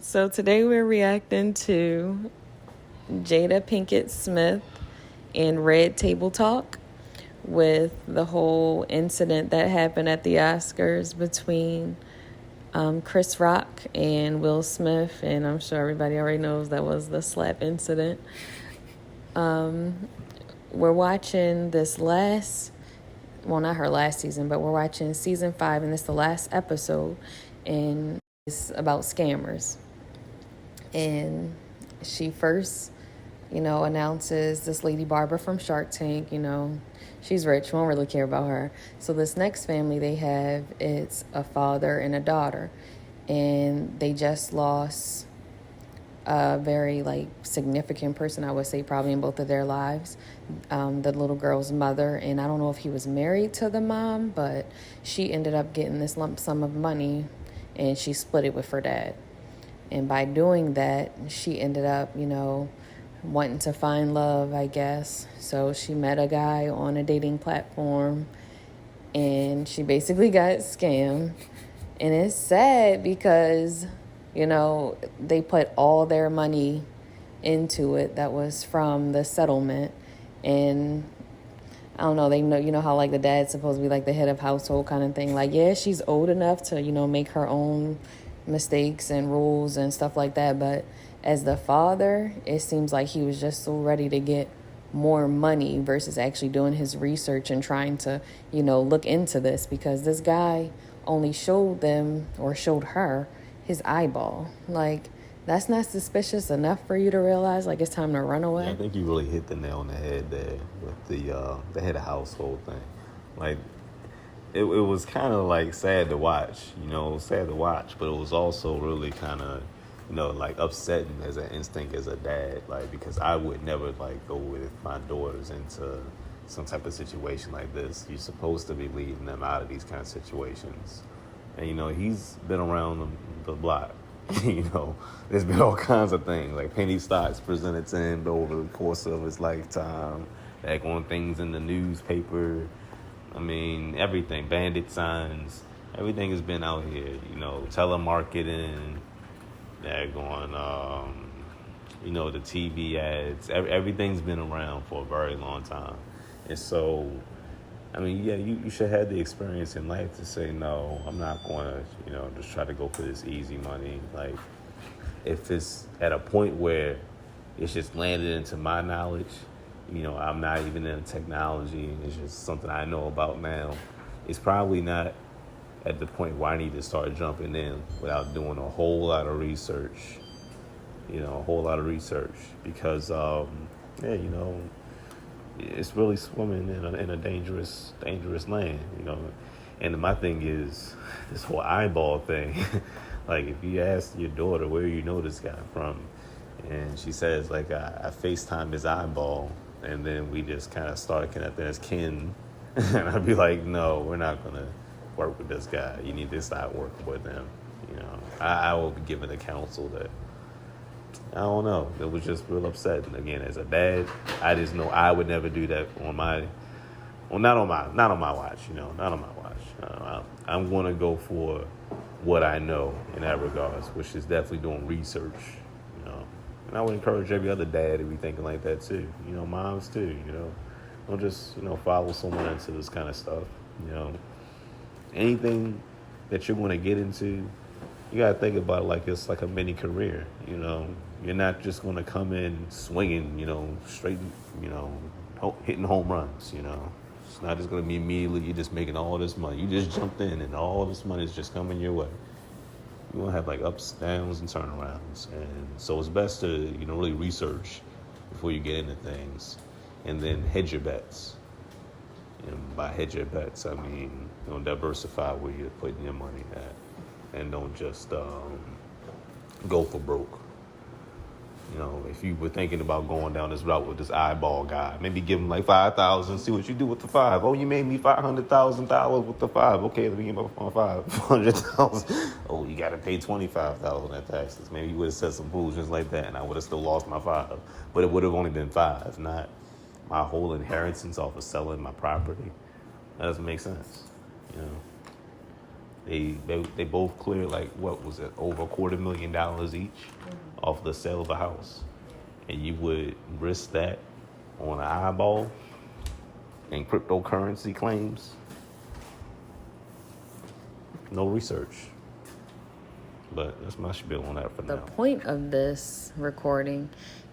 So today we're reacting to Jada Pinkett Smith and Red Table Talk with the whole incident that happened at the Oscars between Chris Rock and Will Smith. And I'm sure everybody already knows that was the slap incident. We're watching this not her last season, but we're watching season 5, and it's the last episode, and it's about scammers. And she first, announces this lady Barbara from Shark Tank. She's rich, won't really care about her. So this next family they have, it's a father and a daughter, and they just lost a very significant person, I would say, probably in both of their lives. The little girl's mother, and I don't know if he was married to the mom, but she ended up getting this lump sum of money, and she split it with her dad. And by doing that, she ended up, wanting to find love, I guess. So she met a guy on a dating platform, and she basically got scammed. And it's sad because, they put all their money into it that was from the settlement. And I don't know, they know, how the dad's supposed to be the head of household kind of thing. Yeah, she's old enough to, make her own mistakes and rules and stuff like that, but as the father, it seems like he was just so ready to get more money versus actually doing his research and trying to look into this, because this guy only showed her his eyeball. That's not suspicious enough for you to realize it's time to run away? Yeah, I think you really hit the nail on the head there with the head of household thing. It was kind of sad to watch, but it was also really kind of, upsetting as an instinct as a dad, because I would never go with my daughters into some type of situation like this. You're supposed to be leading them out of these kind of situations. And, he's been around the block. There's been all kinds of things, penny stocks presented to him over the course of his lifetime, on things in the newspaper. Everything, bandit signs, everything has been out here, telemarketing, they're going, the TV ads, everything's been around for a very long time. And so, you should have the experience in life to say, no, I'm not going to, just try to go for this easy money. If it's at a point where it's just landed into my knowledge, I'm not even in technology, it's just something I know about now, it's probably not at the point where I need to start jumping in without doing a whole lot of research. Because, it's really swimming in a dangerous land, And my thing is, this whole eyeball thing, if you ask your daughter, where you know this guy from, and she says, I FaceTime his eyeball, and then we just kind of started connecting as kin. And I'd be like, no, we're not going to work with this guy. You need to start working with him. I will be giving the counsel that, I don't know. It was just real upsetting. Again, as a dad, I just know I would never do that not on my watch, not on my watch. I'm going to go for what I know in that regards, which is definitely doing research, And I would encourage every other dad to be thinking like that too. Moms too, Don't just, follow someone into this kind of stuff, Anything that you're going to get into, you got to think about it like it's like a mini career, You're not just going to come in swinging, straight, hitting home runs, It's not just going to be immediately you're just making all this money. You just jumped in and all this money is just coming your way. You want to have ups, downs, and turnarounds. And so it's best to, really research before you get into things. And then hedge your bets. And by hedge your bets, I mean, diversify where you're putting your money at. And don't just go for broke. If you were thinking about going down this route with this eyeball guy, maybe give him $5,000, see what you do with the 5. Oh, you made me $500,000 with the 5. Okay, let me give up on 500,000. Oh, you got to pay 25,000 in taxes. Maybe you would have said some foolishness like that, and I would have still lost my 5. But it would have only been 5, not my whole inheritance off of selling my property. That doesn't make sense, They both cleared like what was it, over $250,000 each off the sale of a house, and you would risk that on an eyeball and cryptocurrency claims? No research. But that's my spiel on that for now. The point of this recording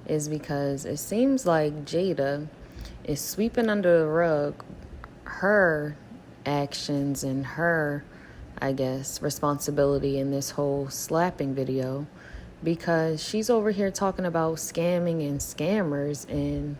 is because it seems like Jada is sweeping under the rug her actions and her, I guess, responsibility in this whole slapping video, because she's over here talking about scamming and scammers, and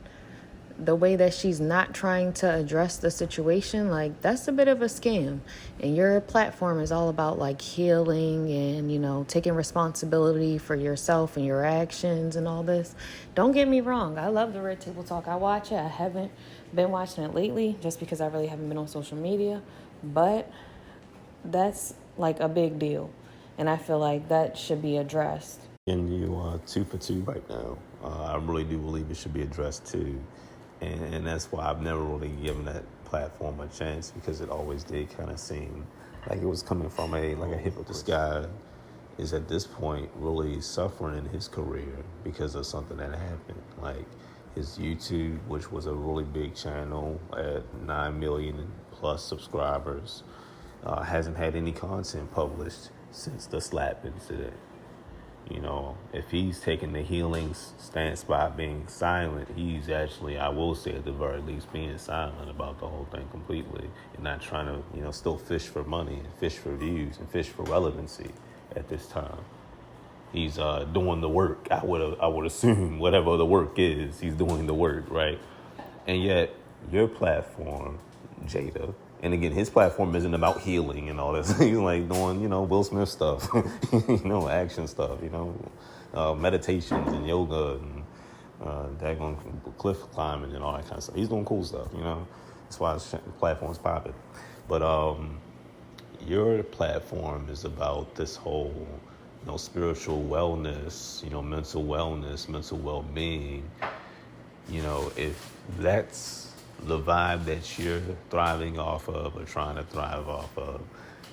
the way that she's not trying to address the situation, like, that's a bit of a scam. And your platform is all about like healing and, you know, taking responsibility for yourself and your actions and all this. Don't get me wrong, I love the Red Table Talk. I watch it. I haven't been watching it lately just because I really haven't been on social media, but that's like a big deal, and I feel like that should be addressed. And you are 2 for 2 right now. I really do believe it should be addressed too. And that's why I've never really given that platform a chance, because it always did kind of seem like it was coming from a hip of this guy is at this point really suffering in his career because of something that happened. Like his YouTube, which was a really big channel at 9 million plus subscribers, hasn't had any content published since the slap incident. You know, if he's taking the healing stance by being silent, he's actually, I will say at the very least, being silent about the whole thing completely and not trying to, you know, still fish for money and fish for views and fish for relevancy at this time. He's doing the work. I would assume whatever the work is, he's doing the work, right? And yet your platform, Jada, and again, his platform isn't about healing and all this. He's like doing, you know, Will Smith stuff, you know, action stuff, you know, meditations and yoga and daggone cliff climbing and all that kind of stuff. He's doing cool stuff, you know. That's why his platform's popping. But your platform is about this whole, you know, spiritual wellness, you know, mental wellness, mental well-being. You know, if that's the vibe that you're thriving off of or trying to thrive off of,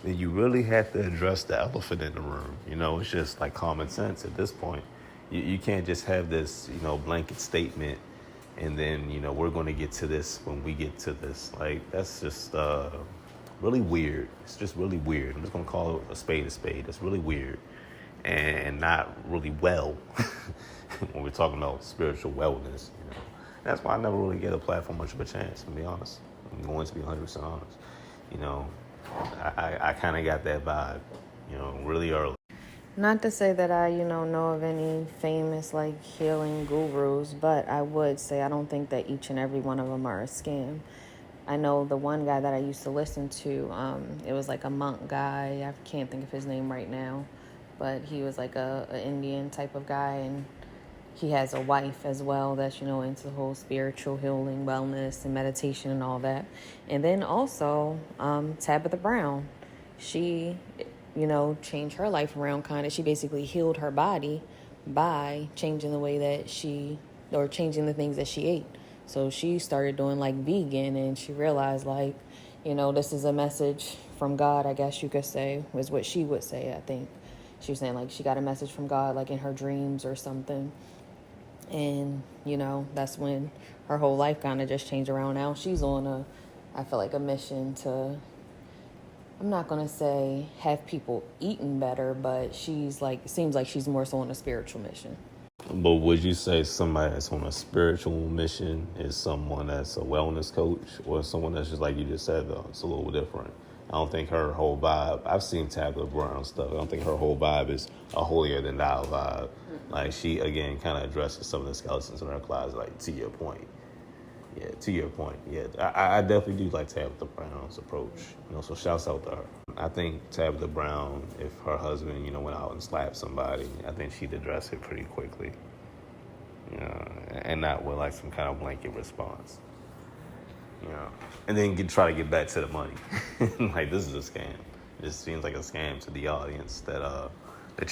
then you really have to address the elephant in the room. You know, it's just like common sense at this point. You can't just have this, you know, blanket statement and then, you know, we're going to get to this when we get to this. Like, that's just really weird. It's just really weird. I'm just going to call it a spade a spade. That's really weird and not really well when we're talking about spiritual wellness, you know. That's why I never really get a platform much of a chance, to be honest. I'm going to be 100% honest. You know, I kind of got that vibe, you know, really early. Not to say that I, know of any famous, like, healing gurus, but I would say I don't think that each and every one of them are a scam. I know the one guy that I used to listen to, it was like a monk guy. I can't think of his name right now, but he was like a Indian type of guy, and he has a wife as well that's, into the whole spiritual healing, wellness, and meditation and all that. And then also Tabitha Brown. She, changed her life around kind of. She basically healed her body by changing the way that changing the things that she ate. So she started doing like vegan, and she realized this is a message from God, I guess you could say, was what she would say, I think. She was saying like she got a message from God like in her dreams or something. And, that's when her whole life kind of just changed around. Now she's on I feel like a mission to, I'm not going to say have people eating better, but she's like, it seems like she's more so on a spiritual mission. But would you say somebody that's on a spiritual mission is someone that's a wellness coach, or someone that's just like you just said, though? It's a little different. I don't think her whole vibe, I've seen Tabitha Brown stuff. I don't think her whole vibe is a holier than thou vibe. Mm-hmm. Like she, again, kind of addresses some of the skeletons in her closet, like to your point. Yeah, to your point. Yeah, I definitely do like Tabitha Brown's approach. So shouts out to her. I think Tabitha Brown, if her husband, went out and slapped somebody, I think she'd address it pretty quickly. And not with like some kind of blanket response. And then try to get back to the money. Like, this is a scam. This seems like a scam to the audience that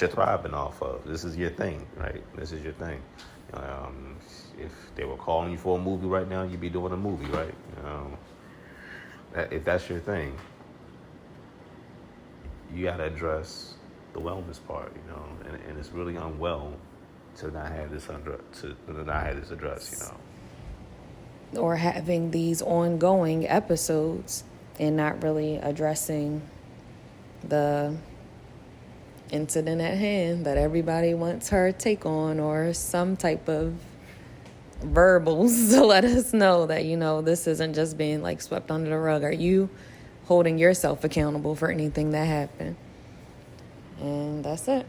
you're thriving off of. This is your thing, right? This is your thing. If they were calling you for a movie right now, you'd be doing a movie, right? If that's your thing. you got to address the wellness part, and it's really unwell to not have this addressed, Or having these ongoing episodes and not really addressing the incident at hand that everybody wants her take on, or some type of verbals to let us know that, this isn't just being like swept under the rug. Are you holding yourself accountable for anything that happened? And that's it.